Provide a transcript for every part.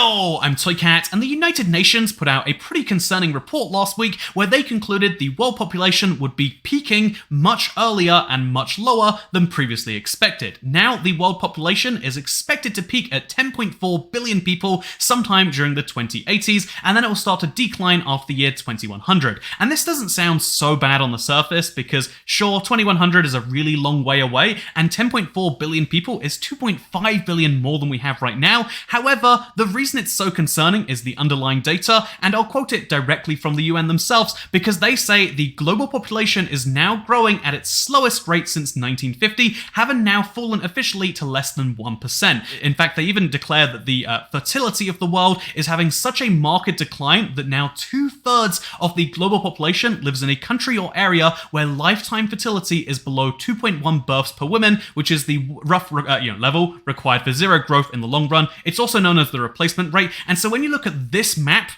Yo, I'm Toycat, and the United Nations put out a pretty concerning report last week where they concluded the world population would be peaking much earlier and much lower than previously expected. Now, the world population is expected to peak at 10.4 billion people sometime during the 2080s, and then it will start to decline after the year 2100. And this doesn't sound so bad on the surface because, sure, 2100 is a really long way away, and 10.4 billion people is 2.5 billion more than we have right now. However, the reason it's so concerning is the underlying data, and I'll quote it directly from the UN themselves, because they say the global population is now growing at its slowest rate since 1950, having now fallen officially to less than 1%. In fact, they even declare that the fertility of the world is having such a marked decline that now 2/3 of the global population lives in a country or area where lifetime fertility is below 2.1 births per woman, which is the rough level required for zero growth in the long run. It's also known as the replacement rate. And so when you look at this map,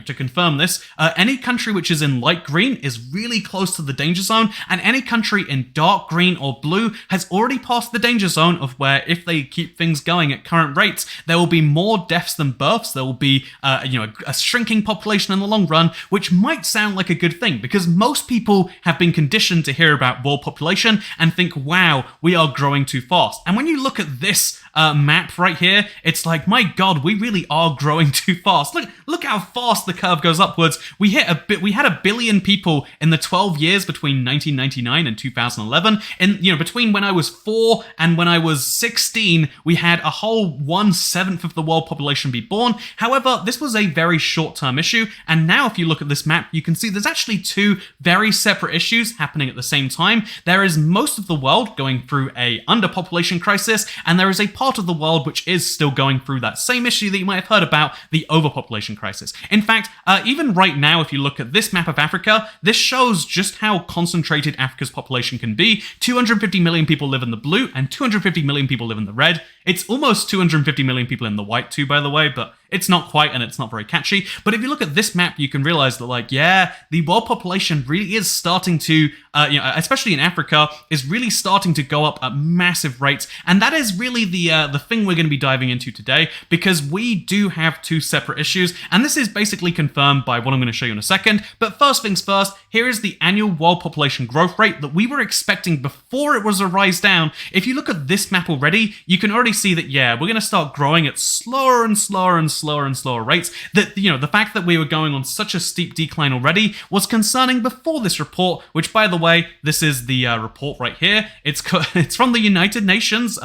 to confirm this, any country which is in light green is really close to the danger zone, and any country in dark green or blue has already passed the danger zone of where, if they keep things going at current rates, there will be more deaths than births. There will be, a shrinking population in the long run, which might sound like a good thing because most people have been conditioned to hear about world population and think, wow, we are growing too fast. And when you look at this map right here, it's like, my God, we really are growing too fast. Look how fast the curve goes upwards. We had a billion people in the 12 years between 1999 and 2011. Between when I was 4 and when I was 16, we had a whole 1/7 of the world population be born. However, this was a very short-term issue, and now if you look at this map, you can see there's actually two very separate issues happening at the same time. There is most of the world going through a underpopulation crisis, and there is a part of the world which is still going through that same issue that you might have heard about, the overpopulation crisis. In fact, even right now, if you look at this map of Africa, this shows just how concentrated Africa's population can be. 250 million people live in the blue, and 250 million people live in the red. It's almost 250 million people in the white too, by the way, but it's not quite, and it's not very catchy. But if you look at this map, you can realize that, the world population really is starting to, especially in Africa, is really starting to go up at massive rates. And that is really the thing we're going to be diving into today, because we do have two separate issues. And this is basically confirmed by what I'm going to show you in a second. But first things first, here is the annual world population growth rate that we were expecting before it was a rise down. If you look at this map already, you can already see that, we're going to start growing at slower and slower and slower rates. That, the fact that we were going on such a steep decline already was concerning before this report, which, by the way, this is the report right here. It's from the United Nations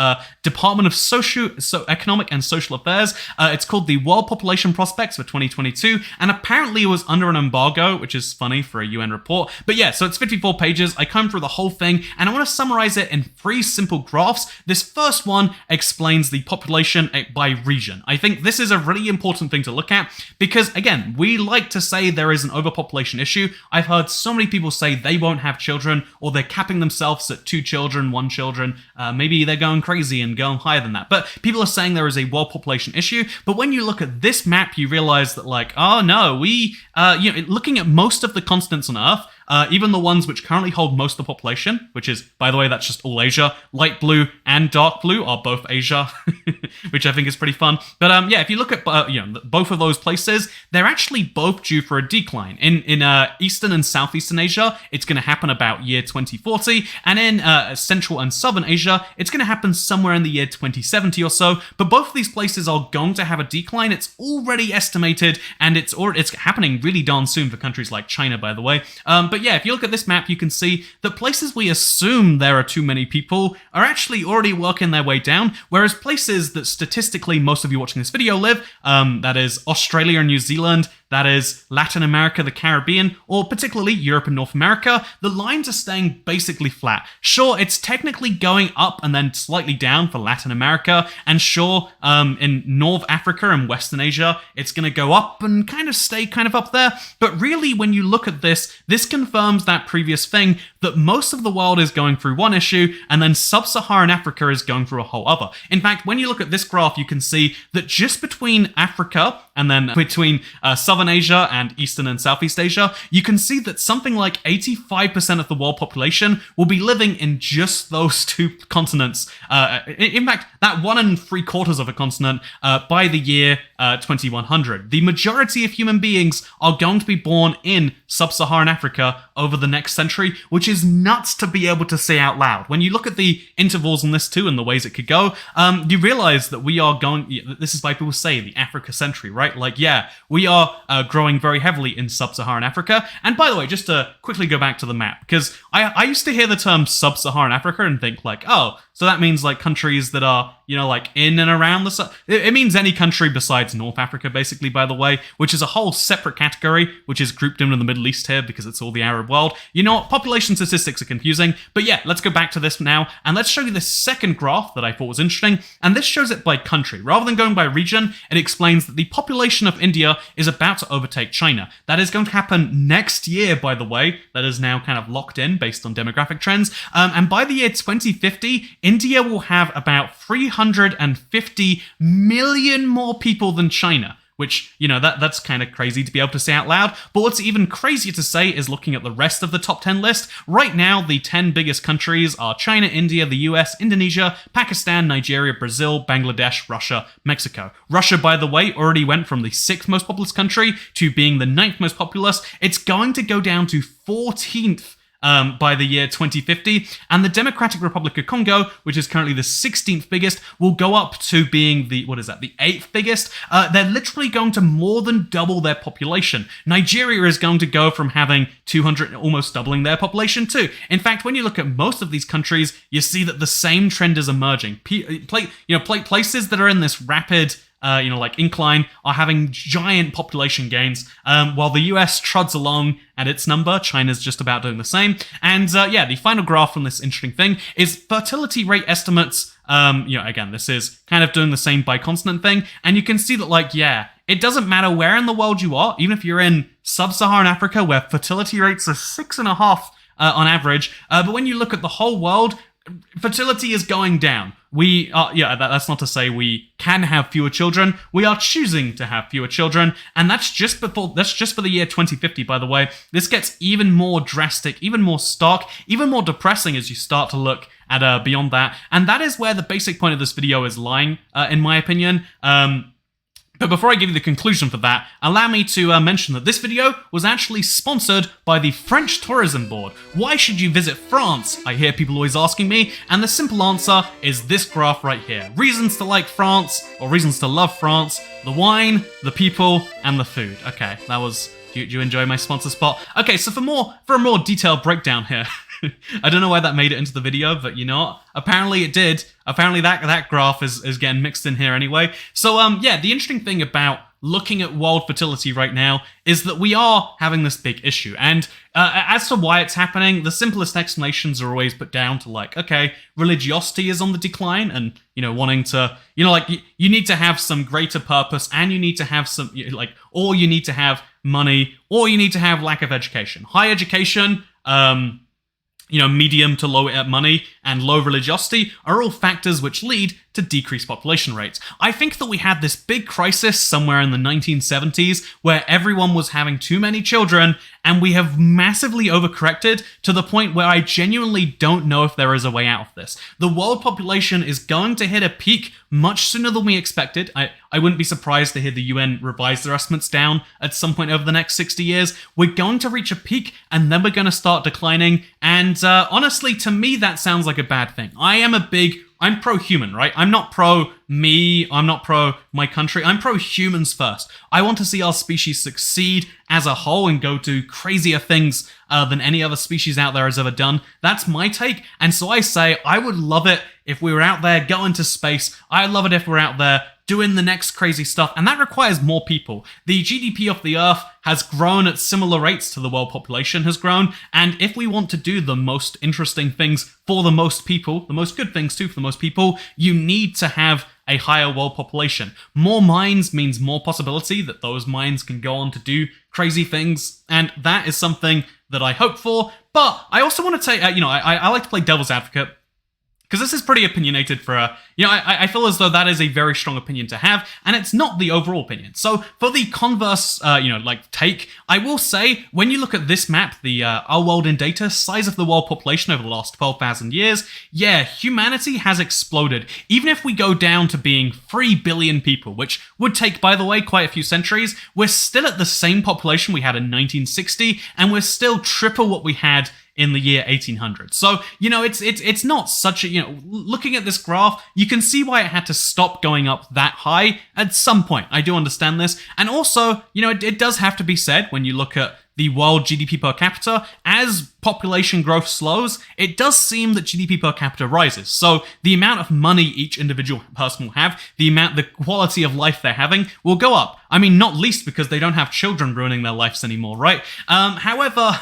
Department of Economic and Social Affairs. It's called the World Population Prospects for 2022, and apparently it was under an embargo, which is funny for a UN report. But so it's 54 pages. I come through the whole thing, and I want to summarize it in 3 simple graphs. This first one explains the population by region. I think this is a really important thing to look at because, again, we like to say there is an overpopulation issue. I've heard so many people say they won't have children, or they're capping themselves at 2 children, 1 children. Maybe they're going crazy and going higher than that. But people are saying there is a world population issue. But when you look at this map, you realize that, looking at most of the continents on Earth, even the ones which currently hold most of the population, which is, by the way, that's just all Asia. Light blue and dark blue are both Asia, which I think is pretty fun. But if you look at both of those places, they're actually both due for a decline. In Eastern and Southeastern Asia, it's going to happen about year 2040, and in Central and Southern Asia, it's going to happen somewhere in the year 2070 or so. But both of these places are going to have a decline. It's already estimated, and it's happening really darn soon for countries like China, by the way. But if you look at this map, you can see that places we assume there are too many people are actually already working their way down, whereas places that statistically most of you watching this video live, that is Australia and New Zealand, that is Latin America, the Caribbean, or particularly Europe and North America, the lines are staying basically flat. Sure, it's technically going up and then slightly down for Latin America, and sure, in North Africa and Western Asia, it's going to go up and kind of stay kind of up there. But really, when you look at this confirms that previous thing, that most of the world is going through one issue, and then sub-Saharan Africa is going through a whole other. In fact, when you look at this graph, you can see that just between Africa and then between Southern Asia and Eastern and Southeast Asia, you can see that something like 85% of the world population will be living in just those two continents. In fact, that 1 3/4 of a continent by the year 2100. The majority of human beings are going to be born in sub-Saharan Africa over the next century, which is nuts to be able to say out loud. When you look at the intervals on this too and the ways it could go, you realize that we are going, this is why people say the Africa century, right? Like, yeah, we are growing very heavily in sub-Saharan Africa. And by the way, just to quickly go back to the map, because I used to hear the term sub-Saharan Africa and think like, oh, so that means like countries that are, like in and around the... It means any country besides North Africa, basically, by the way, which is a whole separate category, which is grouped into the Middle East here because it's all the Arab world. You know what? Population statistics are confusing. But yeah, let's go back to this now, and let's show you this second graph that I thought was interesting. And this shows it by country. Rather than going by region, it explains that the population of India is about to overtake China. That is going to happen next year, by the way. That is now kind of locked in based on demographic trends. And by the year 2050, India will have about 350 million more people than China, which, that's kind of crazy to be able to say out loud. But what's even crazier to say is looking at the rest of the top 10 list. Right now, the 10 biggest countries are China, India, the US, Indonesia, Pakistan, Nigeria, Brazil, Bangladesh, Russia, Mexico. Russia, by the way, already went from the 6th most populous country to being the 9th most populous. It's going to go down to 14th by the year 2050, and the Democratic Republic of Congo, which is currently the 16th biggest, will go up to being the 8th biggest. They're literally going to more than double their population. Nigeria is going to go from having 200, almost doubling their population too. In fact, when you look at most of these countries, you see that the same trend is emerging. Places that are in this rapid incline are having giant population gains, while the US trods along at its number. China's just about doing the same. And the final graph on this interesting thing is fertility rate estimates. Again, this is kind of doing the same by continent thing. And you can see that, it doesn't matter where in the world you are, even if you're in sub-Saharan Africa, where fertility rates are 6.5 on average. But when you look at the whole world, fertility is going down. We are, that's not to say we can have fewer children. We are choosing to have fewer children, and that's just for the year 2050, by the way. This gets even more drastic, even more stark, even more depressing as you start to look at beyond that. And that is where the basic point of this video is lying, in my opinion. But before I give you the conclusion for that, allow me to mention that this video was actually sponsored by the French Tourism Board. Why should you visit France? I hear people always asking me, and the simple answer is this graph right here. Reasons to like France, or reasons to love France: the wine, the people, and the food. Okay, that was... Do you enjoy my sponsor spot? Okay, so for a more detailed breakdown here, I don't know why that made it into the video, but you know what? Apparently it did. Apparently that graph is getting mixed in here anyway. So the interesting thing about looking at world fertility right now is that we are having this big issue. And as to why it's happening, the simplest explanations are always put down to religiosity is on the decline, and wanting to, you need to have some greater purpose, and you need to have some or you need to have money, or you need to have lack of education. High education, medium to low money, and low religiosity are all factors which lead to decreased population rates. I think that we had this big crisis somewhere in the 1970s where everyone was having too many children, and we have massively overcorrected to the point where I genuinely don't know if there is a way out of this. The world population is going to hit a peak much sooner than we expected. I wouldn't be surprised to hear the UN revise their estimates down at some point over the next 60 years. We're going to reach a peak, and then we're going to start declining. And honestly, to me, that sounds like a bad thing. I'm pro-human, right? I'm not pro-me, I'm not pro-my country, I'm pro-humans first. I want to see our species succeed as a whole and go do crazier things than any other species out there has ever done. That's my take, and so I say I would love it if we were out there going to space. I'd love it if we're out there doing the next crazy stuff, and that requires more people. The GDP of the Earth has grown at similar rates to the world population has grown, and if we want to do the most interesting things for the most people, the most good things too for the most people, you need to have a higher world population. More minds means more possibility that those minds can go on to do crazy things, and that is something that I hope for. But I also want to say, I like to play devil's advocate, because this is pretty opinionated for I feel as though that is a very strong opinion to have, and it's not the overall opinion. So for the converse, take, I will say, when you look at this map, the Our World in Data, size of the world population over the last 12,000 years, yeah, humanity has exploded. Even if we go down to being 3 billion people, which would take, by the way, quite a few centuries, we're still at the same population we had in 1960, and we're still triple what we had in the year 1800. So, it's not such a, looking at this graph, you can see why it had to stop going up that high at some point. I do understand this. And also, it does have to be said, when you look at the world GDP per capita, as population growth slows, it does seem that GDP per capita rises. So the amount of money each individual person will have, the quality of life they're having will go up. I mean, not least because they don't have children ruining their lives anymore, right? However,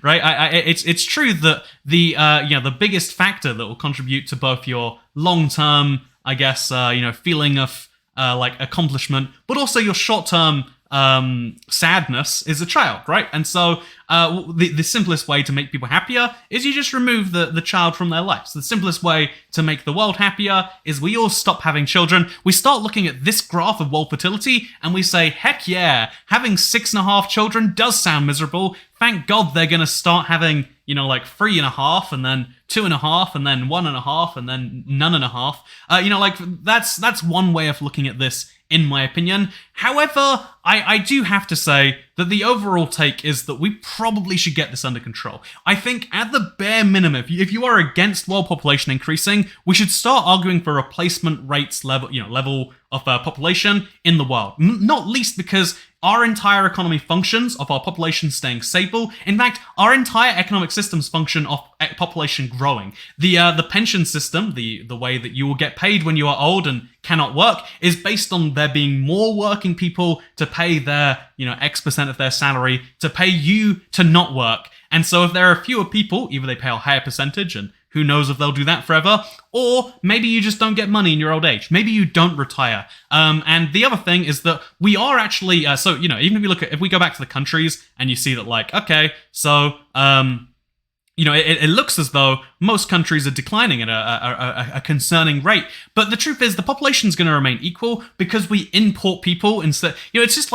right, it's true that the biggest factor that will contribute to both your long-term, I guess, feeling of accomplishment, but also your short-term sadness is a child, right? And so the simplest way to make people happier is you just remove the child from their lives. The simplest way to make the world happier is we all stop having children. We start looking at this graph of world fertility and we say, heck yeah, having 6.5 children does sound miserable. Thank God they're going to start having, 3.5 and then 2.5 and then 1.5 and then none and a half. That's one way of looking at this, in my opinion. However, I do have to say that the overall take is that we probably should get this under control. I think at the bare minimum, if you are against world population increasing, we should start arguing for replacement rates level of population in the world. Not least because our entire economy functions of our population staying stable. In fact, our entire economic systems function of population growing. The pension system, the way that you will get paid when you are old and cannot work, is based on there being more working people to pay their, X% of their salary to pay you to not work. And so if there are fewer people, either they pay a higher percentage, and who knows if they'll do that forever, or maybe you just don't get money in your old age. Maybe you don't retire. And the other thing is that we are actually, even if we go back to the countries and you see that it looks as though most countries are declining at a concerning rate. But the truth is the population's going to remain equal because we import people instead. It's just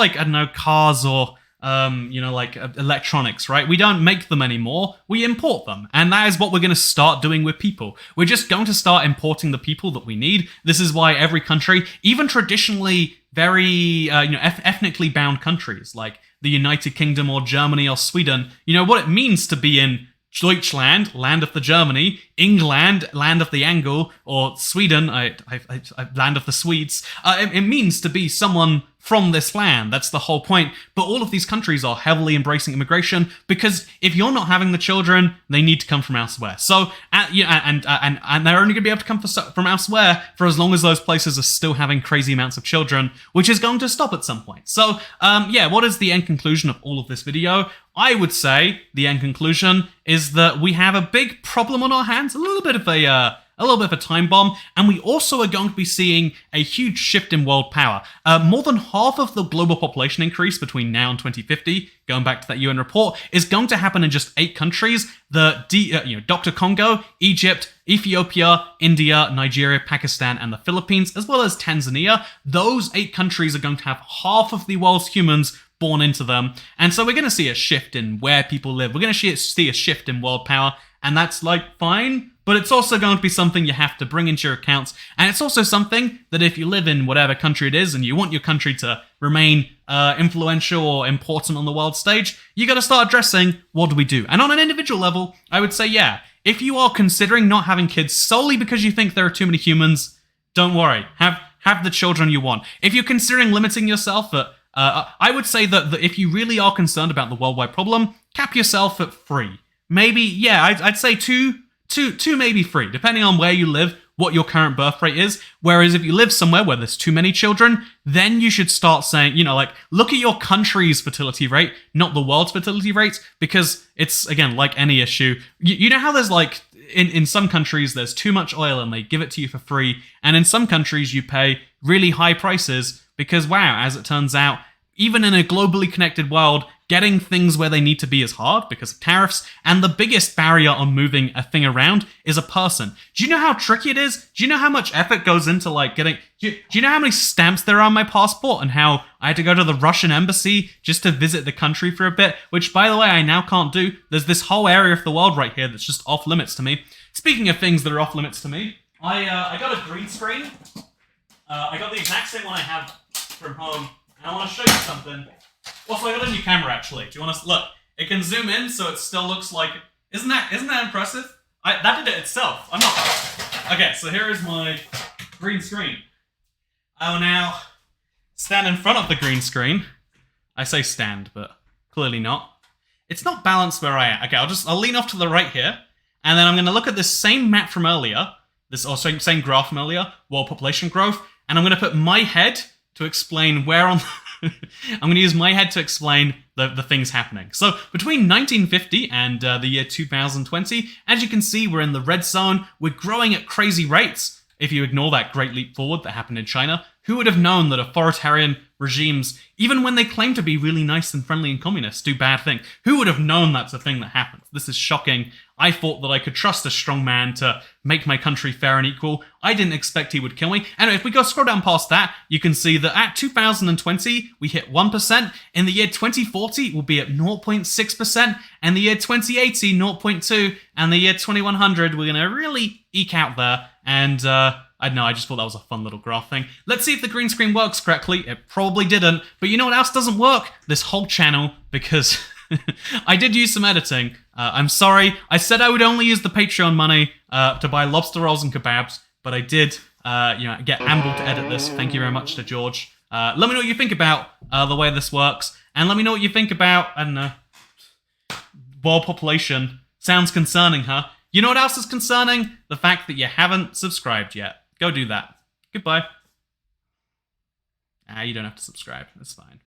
cars or electronics, right? We don't make them anymore, we import them. And that is what we're going to start doing with people. We're just going to start importing the people that we need. This is why every country, even traditionally very, ethnically bound countries like the United Kingdom or Germany or Sweden, what it means to be in Deutschland, land of the Germany, England, land of the Angle, or Sweden, land of the Swedes. It means to be someone from this land. That's the whole point. But all of these countries are heavily embracing immigration because if you're not having the children, they need to come from elsewhere. So, and they're only going to be able to come from elsewhere for as long as those places are still having crazy amounts of children, which is going to stop at some point. So, what is the end conclusion of all of this video? I would say the end conclusion is that we have a big problem on our hands, a little bit of a time bomb, and we also are going to be seeing a huge shift in world power. More than half of the global population increase between now and 2050, going back to that UN report, is going to happen in just 8 countries: Dr. Congo, Egypt, Ethiopia, India, Nigeria, Pakistan, and the Philippines, as well as Tanzania. Those 8 countries are going to have half of the world's humans born into them, and so we're going to see a shift in where people live. We're going to see a shift in world power, and that's fine. But it's also going to be something you have to bring into your accounts. And it's also something that if you live in whatever country it is and you want your country to remain influential or important on the world stage, you got to start addressing, what do we do? And on an individual level, I would say, if you are considering not having kids solely because you think there are too many humans, don't worry. Have the children you want. If you're considering limiting yourself I would say that if you really are concerned about the worldwide problem, cap yourself at 3. Maybe, I'd say 2, maybe 3, depending on where you live, what your current birth rate is. Whereas if you live somewhere where there's too many children, then you should start saying, look at your country's fertility rate, not the world's fertility rates, because it's, again, like any issue. You know how there's in some countries there's too much oil and they give it to you for free, and in some countries you pay really high prices because, wow, as it turns out, even in a globally connected world, getting things where they need to be is hard because of tariffs, and the biggest barrier on moving a thing around is a person. Do you know how tricky it is? Do you know how much effort goes into like getting... Do you know how many stamps there are on my passport and how I had to go to the Russian embassy just to visit the country for a bit? Which, by the way, I now can't do. There's this whole area of the world right here that's just off limits to me. Speaking of things that are off limits to me, I got a green screen. I got the exact same one I have from home, and I want to show you something. Also, I got a new camera, actually. Do you want to... Look, it can zoom in, so it still looks like... Isn't that impressive? That did it itself. I'm not... Okay, so here is my green screen. I will now stand in front of the green screen. I say stand, but clearly not. It's not balanced where I am. Okay, I'll lean off to the right here, and then I'm going to look at this same map from earlier, same graph from earlier, world population growth, and I'm going to put my head to explain where on... I'm going to use my head to explain the things happening. So, between 1950 and the year 2020, as you can see, we're in the red zone. We're growing at crazy rates. If you ignore that great leap forward that happened in China, who would have known that authoritarian regimes, even when they claim to be really nice and friendly and communist, do bad things? Who would have known that's a thing that happens? This is shocking. I thought that I could trust a strong man to make my country fair and equal. I didn't expect he would kill me. Anyway, if we go scroll down past that, you can see that at 2020, we hit 1%. In the year 2040, we'll be at 0.6%. And the year 2080, 0.2%. And the year 2100, we're going to really eke out there. And I don't know, I just thought that was a fun little graph thing. Let's see if the green screen works correctly. It probably didn't. But you know what else doesn't work? This whole channel, because I did use some editing. I'm sorry. I said I would only use the Patreon money to buy lobster rolls and kebabs, but I did get Amble to edit this. Thank you very much to George. Let me know what you think about the way this works, and let me know what you think about, I don't know, world population. Sounds concerning, huh? You know what else is concerning? The fact that you haven't subscribed yet. Go do that. Goodbye. You don't have to subscribe. That's fine.